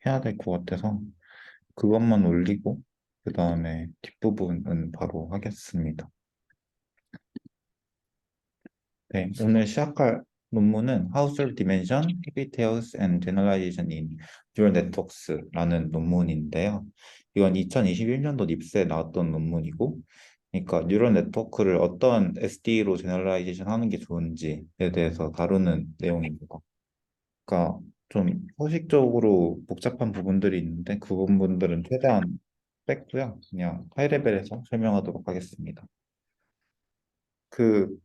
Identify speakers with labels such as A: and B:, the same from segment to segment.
A: 해야 될 것 같아서 그것만 올리고 그 다음에 뒷부분은 바로 하겠습니다. 네, 오늘 시작할 논문은 How Search Dimension, Pigtails and Generalization in Neural Networks라는 논문인데요. 이건 2021년도 립스에 나왔던 논문이고, 그러니까 뉴럴 네트워크를 어떤 SD로 제너럴라이제이션 하는 게 좋은지에 대해서 다루는 내용입니다. 그러니까 좀 형식적으로 복잡한 부분들이 있는데 그 부분들은 최대한 뺐고요. 그냥 하이 레벨에서 설명하도록 하겠습니다. 그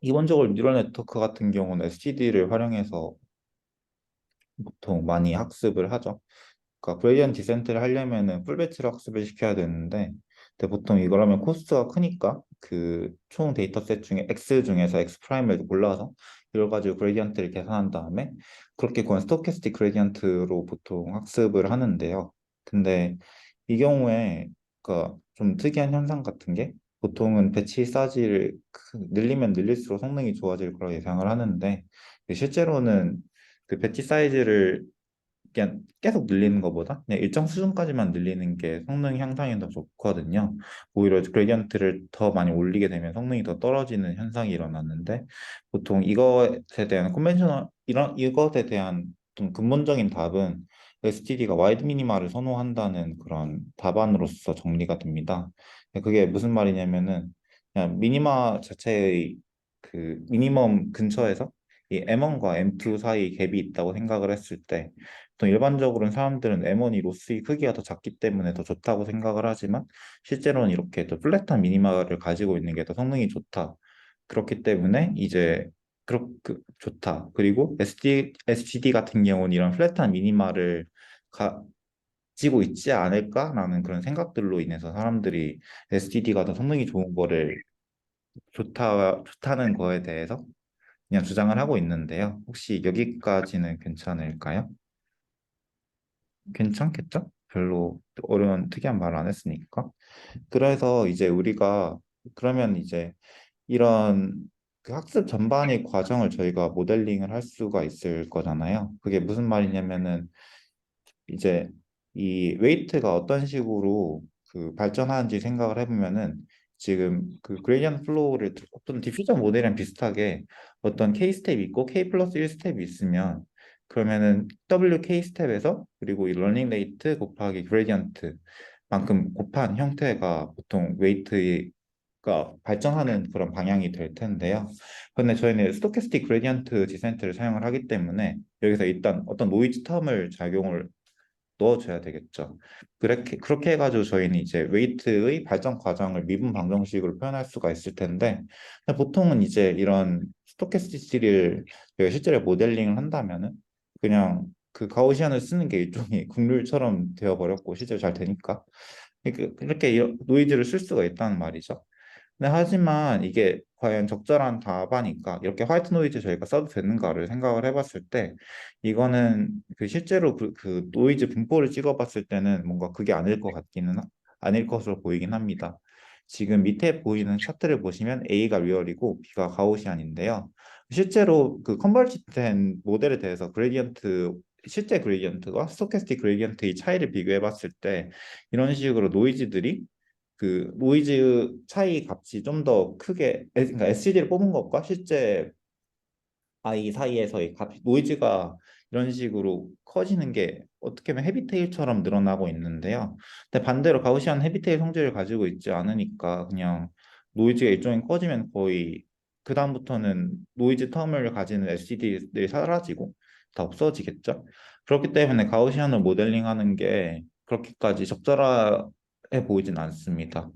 A: 기본적으로 뉴럴 네트워크 같은 경우는 SGD를 활용해서 보통 많이 학습을 하죠. 그러니까 그레디언트 디센트를 하려면은 풀 배치로 학습을 시켜야 되는데, 근데 보통 이걸 하면 코스트가 크니까 그 총 데이터셋 중에 X 중에서 X 프라임을 골라서 이걸 가지고 그레디언트를 계산한 다음에 그렇게 그건 스토캐스틱 그레디언트로 보통 학습을 하는데요. 근데 이 경우에 그좀 특이한 현상 같은 게 보통은 배치 사이즈를 늘리면 늘릴수록 성능이 좋아질 거라 예상을 하는데 실제로는 그 배치 사이즈를 그냥 계속 늘리는 것보다 그냥 일정 수준까지만 늘리는 게 성능 향상에 더 좋거든요. 오히려 그레디언트를 더 많이 올리게 되면 성능이 더 떨어지는 현상이 일어났는데 보통 이것에 대한 컨벤셔널 이런 이것에 대한 좀 근본적인 답은 STD가 와이드 미니마를 선호한다는 그런 답안으로서 정리가 됩니다. 그게 무슨 말이냐면은 그냥 미니마 자체의 그 미니멈 근처에서 이 M1과 M2 사이 갭이 있다고 생각을 했을 때 보통 일반적으로는 사람들은 M1이 로스의 크기가 더 작기 때문에 더 좋다고 생각을 하지만 실제로는 이렇게 더 플랫한 미니마를 가지고 있는 게 더 성능이 좋다. 그렇기 때문에 이제 좋다. 그리고 SGD 같은 경우는 이런 플랫한 미니마를 가지고 있지 않을까라는 그런 생각들로 인해서 사람들이 SGD가 더 성능이 좋은 거를 좋다는 거에 대해서 그냥 주장을 하고 있는데요. 혹시 여기까지는 괜찮을까요? 괜찮겠죠? 별로 어려운 특이한 말 안 했으니까. 그래서 이제 우리가 그러면 이제 이런 그 학습 전반의 과정을 저희가 모델링을 할 수가 있을 거잖아요. 그게 무슨 말이냐면은 이제 이 웨이트가 어떤 식으로 그 발전하는지 생각을 해보면은 지금 그 그레디언트 플로우를 어떤 디퓨전 모델이랑 비슷하게 어떤 K 스텝이 있고 K 플러스 1 스텝이 있으면 그러면은 WK 스텝에서 그리고 이 러닝 레이트 곱하기 그레디언트 만큼 곱한 형태가 보통 웨이트가 발전하는 그런 방향이 될 텐데요. 근데 저희는 스토캐스틱 그레디언트 디센트를 사용을 하기 때문에 여기서 일단 어떤 노이즈 텀을 작용을 넣어줘야 되겠죠. 그렇게 해가지고 저희는 이제 웨이트의 발전 과정을 미분 방정식으로 표현할 수가 있을 텐데, 근데 보통은 이제 이런 스토캐스티시티를 저희가 실제로 모델링을 한다면은 그냥 그 가우시안을 쓰는 게 일종의 국룰처럼 되어버렸고 실제로 잘 되니까 이렇게 노이즈를 쓸 수가 있다는 말이죠. 근데 하지만 이게 과연 적절한 답안일까? 이렇게 화이트 노이즈 저희가 써도 되는가를 생각을 해봤을 때 이거는 그 실제로 그 노이즈 분포를 찍어봤을 때는 뭔가 그게 아닐 것으로 보이긴 합니다. 지금 밑에 보이는 차트를 보시면 A가 리얼이고 B가 가우시안인데요. 실제로 그 컨버지된 모델에 대해서 실제 그레디언트와 스토캐스틱 그레디언트의 차이를 비교해 봤을 때 이런 식으로 노이즈들이 그 노이즈 차이 값이 좀 더 크게 그러니까 SCD를 뽑은 것과 실제 I 사이에서의 노이즈가 이런 식으로 커지는 게 어떻게 보면 헤비테일처럼 늘어나고 있는데요. 근데 반대로 가우시안 헤비테일 성질을 가지고 있지 않으니까 그냥 노이즈가 일종의 커지면 거의 그다음부터는 노이즈 텀을 가지는 LCD들이 사라지고 다 없어지겠죠. 그렇기 때문에 가우시안을 모델링하는 게 그렇게까지 적절해 보이진 않습니다.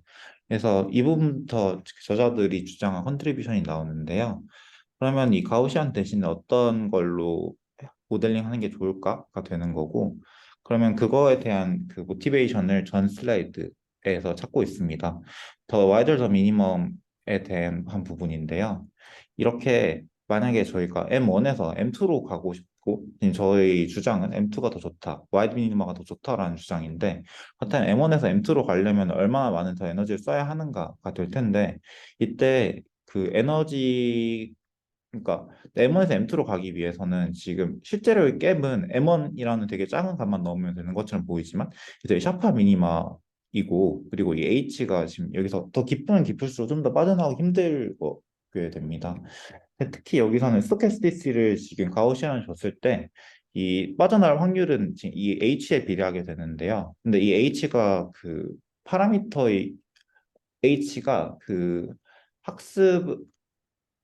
A: 그래서 이 부분부터 저자들이 주장한 컨트리뷰션이 나오는데요. 그러면 이 가우시안 대신에 어떤 걸로 모델링 하는 게 좋을까가 되는 거고, 그러면 그거에 대한 그 모티베이션을 전 슬라이드에서 찾고 있습니다. 더 와이더 더 미니멈에 대한 한 부분인데요. 이렇게 만약에 저희가 M1에서 M2로 가고 싶고, 지금 저희 주장은 M2가 더 좋다, 와이드 미니머가 더 좋다라는 주장인데, 그렇다면 M1에서 M2로 가려면 얼마나 많은 더 에너지를 써야 하는가가 될 텐데, 이때 그 에너지 그러니까 M1에서 M2로 가기 위해서는 지금 실제로의 갭은 M1이라는 되게 작은 값만 넣으면 되는 것처럼 보이지만 되게 샤프한 미니마이고 그리고 이 H가 지금 여기서 더 깊으면 깊을수록 좀 더 빠져나오기 힘들게 됩니다. 특히 여기서는 스토캐스티시를 지금 가우시안을 줬을 때 이 빠져나올 확률은 지금 이 H에 비례하게 되는데요. 근데 이 H가 그 파라미터의 H가 그 학습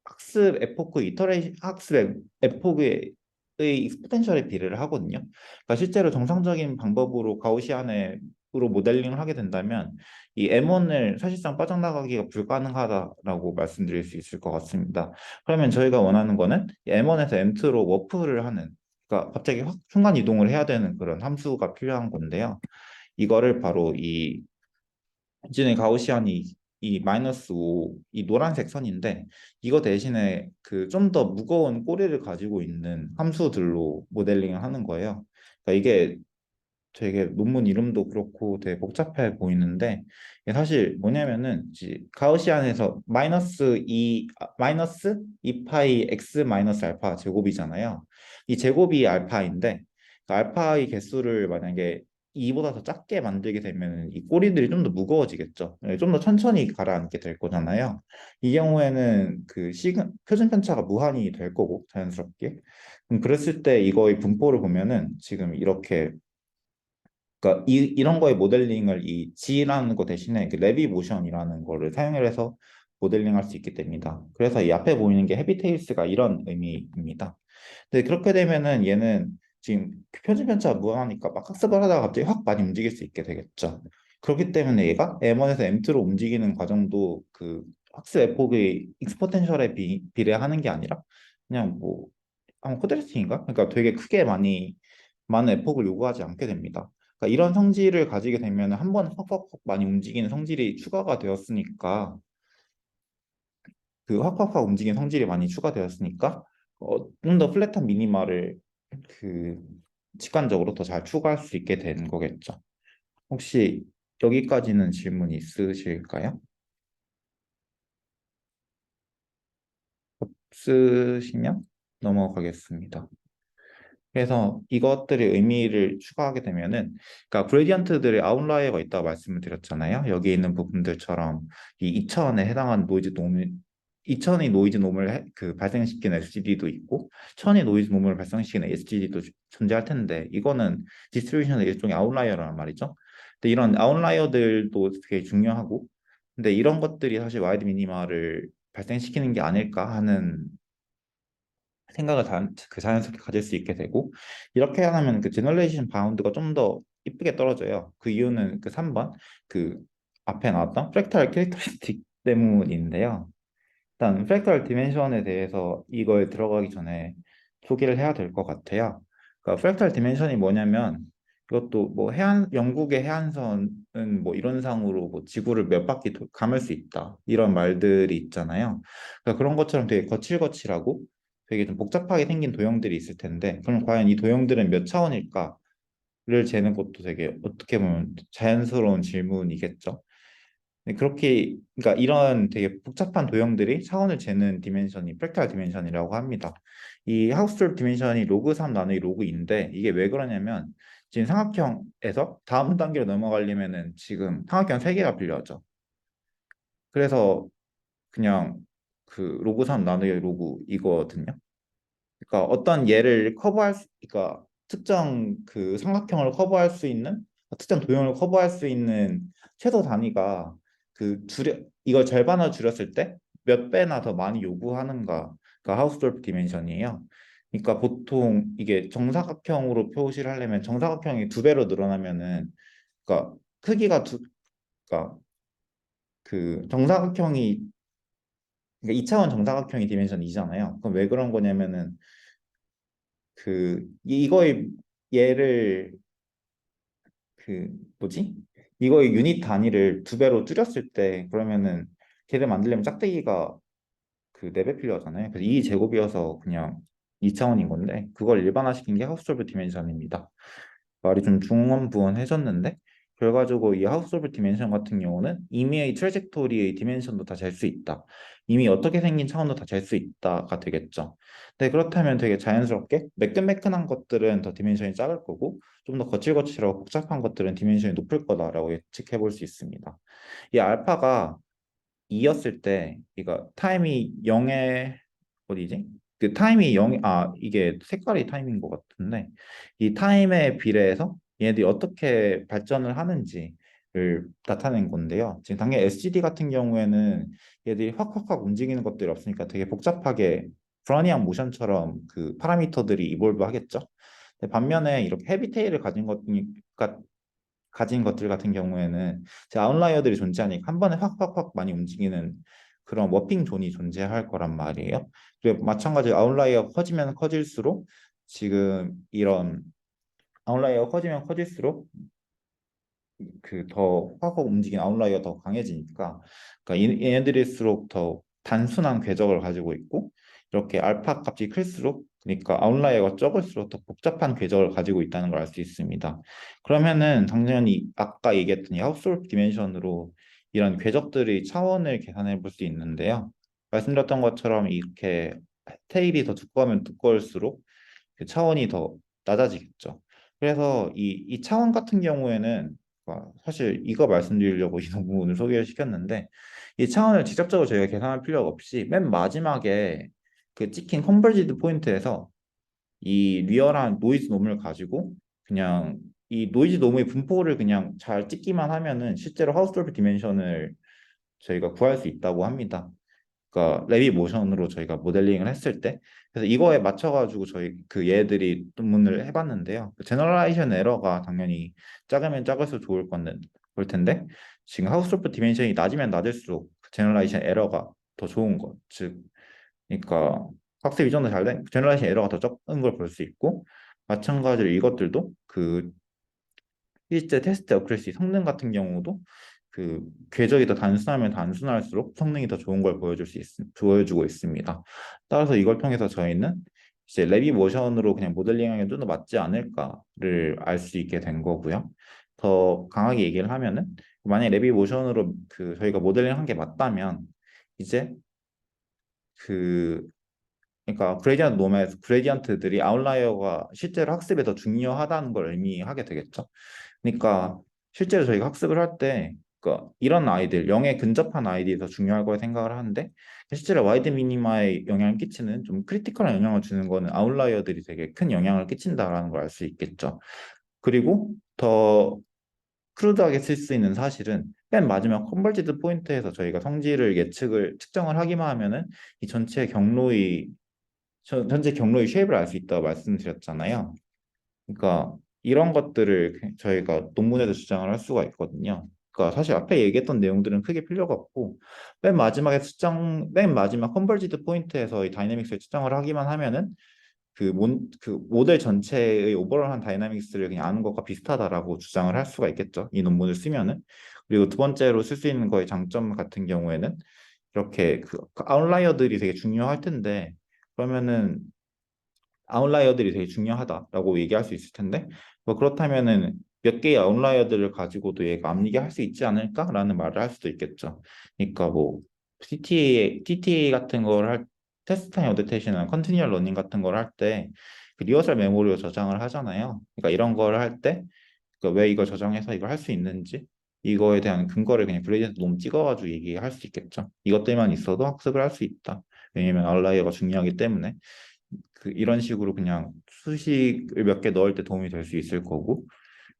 A: 학습 에포크 이터레이션 학습 에포크의 익스포넨셜에 비례를 하거든요. 그러니까 실제로 정상적인 방법으로 가우시안으로 모델링을 하게 된다면 이 M1을 사실상 빠져나가기가 불가능하다라고 말씀드릴 수 있을 것 같습니다. 그러면 저희가 원하는 거는 M1에서 M2로 워프를 하는 그러니까 갑자기 확 순간 이동을 해야 되는 그런 함수가 필요한 건데요. 이거를 바로 이 이전에 가우시안이 이 마이너스 5, 이 노란색 선인데 이거 대신에 그 좀 더 무거운 꼬리를 가지고 있는 함수들로 모델링을 하는 거예요. 그러니까 이게 되게 논문 이름도 그렇고 되게 복잡해 보이는데 이게 사실 뭐냐면은 가우시안에서 마이너스 2파이 x 마이너스 알파 제곱이잖아요. 이 제곱이 알파인데 그 알파의 개수를 만약에 2보다 더 작게 만들게 되면 이 꼬리들이 좀 더 무거워지겠죠. 좀 더 천천히 가라앉게 될 거잖아요. 이 경우에는 그 표준 편차가 무한이 될 거고 자연스럽게. 그랬을 때 이거의 분포를 보면은 지금 이렇게 그러니까 이런 거의 모델링을 이 G라는 거 대신에 그 레비 모션이라는 거를 사용해서 모델링할 수 있게 됩니다. 그래서 이 앞에 보이는 게 헤비테일스가 이런 의미입니다. 근데 그렇게 되면은 얘는 지금 표준 편차가 무한하니까 막 학습을 하다가 갑자기 확 많이 움직일 수 있게 되겠죠. 그렇기 때문에 얘가 M1에서 M2로 움직이는 과정도 그 학습 에폭의 익스포텐셜에 비례하는 게 아니라 그냥 뭐 아마 코드레스팅인가? 그러니까 되게 크게 많은 에폭을 요구하지 않게 됩니다. 그러니까 이런 성질을 가지게 되면 한 번에 확확확 많이 움직이는 성질이 추가가 되었으니까 그 확확확 움직이는 성질이 많이 추가되었으니까 좀 더 플랫한 미니마를 그 직관적으로 더 잘 추가할 수 있게 되는 거겠죠. 혹시 여기까지는 질문 있으실까요? 없으시면 넘어가겠습니다. 그래서 이것들의 의미를 추가하게 되면은, 그러니까 그레디언트들의 아웃라이어가 있다고 말씀을 드렸잖아요. 여기 있는 부분들처럼 이 2000에 해당하는 노이즈 노물, 2000이 노이즈 노멀을 발생시키는 SGD도 있고, 1000이 노이즈 노멀을 발생시키는 SGD도 존재할 텐데, 이거는 디스트리뷰션의 일종의 아웃라이어라는 말이죠. 근데 이런 아웃라이어들도 되게 중요하고, 근데 이런 것들이 사실 와이드 미니마를 발생시키는 게 아닐까 하는 생각을 자연스럽게 가질 수 있게 되고 이렇게 하면 그 제너레이션 바운드가 좀 더 이쁘게 떨어져요. 그 이유는 그 3번 그 앞에 나왔던 프랙탈 캐릭터리스틱 때문인데요. 일단 프랙탈 디멘션에 대해서 이거에 들어가기 전에 소개를 해야 될 것 같아요. 그러니까 프랙탈 디멘션이 뭐냐면 이것도 뭐 영국의 해안선은 뭐 이론상으로 뭐 지구를 몇 바퀴 감을 수 있다 이런 말들이 있잖아요. 그러니까 그런 것처럼 되게 거칠거칠하고 되게 좀 복잡하게 생긴 도형들이 있을 텐데 그럼 과연 이 도형들은 몇 차원일까를 재는 것도 되게 어떻게 보면 자연스러운 질문이겠죠. 네, 그렇게 그러니까 이런 되게 복잡한 도형들이 차원을 재는 디멘션이 프랙탈 디멘션이라고 합니다. 이 하우스톨 디멘션이 로그 3 나누기 로그 2인데 이게 왜 그러냐면 지금 삼각형에서 다음 단계로 넘어가려면은 지금 삼각형 3개가 필요하죠. 그래서 그냥 그 로그 3 나누기 로그 이거거든요. 그러니까 어떤 얘를 그러니까 특정 그 삼각형을 커버할 수 있는 특정 도형을 커버할 수 있는 최소 단위가 이걸 절반으로 줄였을 때 몇 배나 더 많이 요구하는가가 하우스돌프 디멘션이에요. 그러니까 보통 이게 정사각형으로 표시를 하려면 정사각형이 2배로 늘어나면은 그러니까 크기가 그러니까 그 정사각형이 그러니까 2차원 정사각형이 디멘션 이잖아요. 그럼 왜 그런 거냐면은 이거의 얘를 그 뭐지? 이거의 유닛 단위를 2배로 줄였을 때 그러면은 걔를 만들려면 짝대기가 그 4배 필요하잖아요. 그래서 2 제곱이어서 그냥 2차원인 건데 그걸 일반화시킨 게 하우스홀브 디멘션입니다. 말이 좀 중원부원해졌는데 그래가지고 이 하우스 오브 디멘션 같은 경우는 이미의 트래젝토리의 디멘션도 다 잴 수 있다. 이미 어떻게 생긴 차원도 다 잴 수 있다가 되겠죠. 네, 그렇다면 되게 자연스럽게 매끈매끈한 것들은 더 디멘션이 작을 거고 좀 더 거칠거칠하고 복잡한 것들은 디멘션이 높을 거다라고 예측해 볼 수 있습니다. 이 알파가 2였을 때 이거 타임이 0에 어디지? 그 타임이 0, 이게 색깔이 타임인 것 같은데 이 타임에 비례해서 얘네들이 어떻게 발전을 하는지를 나타낸 건데요. 지금 당연히 SGD 같은 경우에는 얘들이 확확확 움직이는 것들이 없으니까 되게 복잡하게 브라니안 모션처럼 그 파라미터들이 이볼브 하겠죠. 근데 반면에 이렇게 헤비 테일을 가진 것들 같은 경우에는 제 아웃라이어들이 존재하니까 한 번에 확확확 많이 움직이는 그런 워핑 존이 존재할 거란 말이에요. 그리고 마찬가지로 아웃라이어가 커지면 커질수록 지금 이런 아웃라이어가 커지면 커질수록 그 더 확확 움직이는 아웃라이어가 더 강해지니까 그러니까 얘네들일수록 더 단순한 궤적을 가지고 있고 이렇게 알파 값이 클수록 그러니까 아웃라이어가 적을수록 더 복잡한 궤적을 가지고 있다는 걸 알 수 있습니다. 그러면은 당연히 아까 얘기했던 이 하우스홀 디멘션으로 이런 궤적들의 차원을 계산해 볼 수 있는데요. 말씀드렸던 것처럼 이렇게 테일이 더 두꺼우면 두꺼울수록 그 차원이 더 낮아지겠죠. 그래서 이 차원 같은 경우에는 사실 이거 말씀드리려고 이 논문을 소개를 시켰는데 이 차원을 직접적으로 저희가 계산할 필요가 없이 맨 마지막에 그 찍힌 컨버지드 포인트에서 이 리얼한 노이즈 놈을 가지고 그냥 이 노이즈 놈의 분포를 그냥 잘 찍기만 하면은 실제로 하우스톨프 디멘션을 저희가 구할 수 있다고 합니다. 그러니까 레비 모션으로 저희가 모델링을 했을 때 그래서 이거에 맞춰가지고 저희 그 얘들이 논문을 해봤는데요. 그 제너럴라이션 에러가 당연히 작으면 작을수록 좋을 건데 볼 텐데 지금 하우스 오브 디멘션이 낮으면 낮을수록 그 제너럴라이션 에러가 더 좋은 것. 즉, 그러니까 학습이 좀 더 잘된 제너럴라이션 에러가 더 적은 걸 볼 수 있고 마찬가지로 이것들도 그 실제 테스트 어크레시 성능 같은 경우도 그 궤적이 더 단순하면 단순할수록 성능이 더 좋은 걸 보여주고 있습니다. 따라서 이걸 통해서 저희는 이제 레비 모션으로 그냥 모델링하기에 좀 더 맞지 않을까를 알 수 있게 된 거고요. 더 강하게 얘기를 하면은 만약에 레비 모션으로 그 저희가 모델링 한 게 맞다면 이제 그 그러니까 그레디언트 놈에서 그레디언트들이 아웃라이어가 실제로 학습에 더 중요하다는 걸 의미하게 되겠죠. 그러니까 실제로 저희가 학습을 할 때 그러니까 이런 아이들, 0에 근접한 아이들이 더 중요할 거라 생각을 하는데 실제로 와이드 미니마에 영향을 끼치는 좀 크리티컬한 영향을 주는 거는 아웃라이어들이 되게 큰 영향을 끼친다라는 걸 알 수 있겠죠. 그리고 더 크루드하게 쓸 수 있는 사실은 맨 마지막 컨버지드 포인트에서 저희가 성질을 측정을 하기만 하면은 이 전체 경로의 쉐입을 알 수 있다고 말씀드렸잖아요. 그러니까 이런 것들을 저희가 논문에서 주장을 할 수가 있거든요. 그러니까 사실 앞에 얘기했던 내용들은 크게 필요가 없고 맨 마지막 컨버지드 포인트에서 이 다이내믹스를 측정을 하기만 하면은 그 모델 전체의 오버롤한 다이나믹스를 그냥 아는 것과 비슷하다라고 주장을 할 수가 있겠죠. 이 논문을 쓰면은. 그리고 두 번째로 쓸 수 있는 거의 장점 같은 경우에는 이렇게 그 아웃라이어들이 되게 중요할 텐데 그러면은 아웃라이어들이 되게 중요하다라고 얘기할 수 있을 텐데 뭐 그렇다면은 몇 개의 아웃라이어들을 가지고도 얘가 앞리게 할 수 있지 않을까라는 말을 할 수도 있겠죠. 그러니까 뭐 TTA 같은 걸 테스트 타임 어댑테이션이나 컨티뉴얼 러닝 같은 걸 할 때 그 리허설 메모리로 저장을 하잖아요. 그러니까 이런 걸 할 때 왜 이걸 저장해서 이걸 할 수 있는지 이거에 대한 근거를 그냥 그레디언트 놈 찍어가지고 얘기할 수 있겠죠. 이것들만 있어도 학습을 할 수 있다. 왜냐면 아웃라이어가 중요하기 때문에. 이런 식으로 그냥 수식을 몇 개 넣을 때 도움이 될 수 있을 거고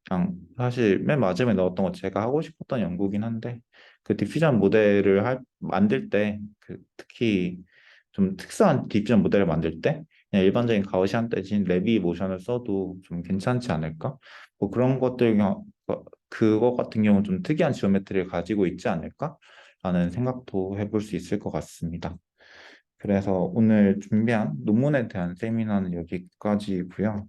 A: 그냥 사실 맨 마지막에 넣었던 거 제가 하고 싶었던 연구긴 한데 그 디퓨전 모델을 만들 때 특히 좀 특수한 디퓨전 모델을 만들 때 그냥 일반적인 가우시안 대신 레비 모션을 써도 좀 괜찮지 않을까? 뭐 그런 것들 그거 같은 경우는 좀 특이한 지오메트리를 가지고 있지 않을까? 라는 생각도 해볼 수 있을 것 같습니다. 그래서 오늘 준비한 논문에 대한 세미나는 여기까지고요.